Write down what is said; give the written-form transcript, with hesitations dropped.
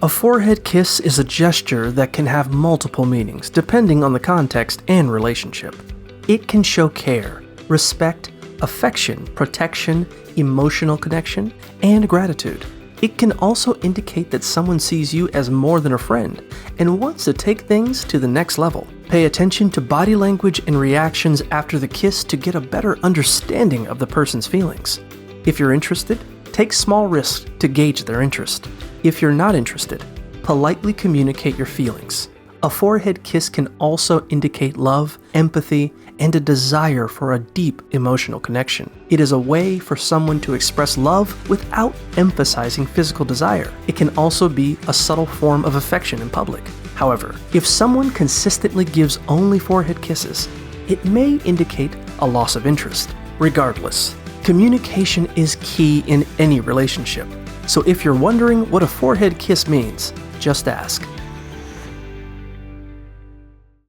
A forehead kiss is a gesture that can have multiple meanings depending on the context and relationship. It can show care, respect, affection, protection, emotional connection, and gratitude. It can also indicate that someone sees you as more than a friend and wants to take things to the next level. Pay attention to body language and reactions after the kiss to get a better understanding of the person's feelings. If you're interested, take small risks to gauge their interest. If you're not interested, politely communicate your feelings. A forehead kiss can also indicate love, empathy, and a desire for a deep emotional connection. It is a way for someone to express love without emphasizing physical desire. It can also be a subtle form of affection in public. However, if someone consistently gives only forehead kisses, it may indicate a loss of interest. Regardless, communication is key in any relationship. So if you're wondering what a forehead kiss means, just ask.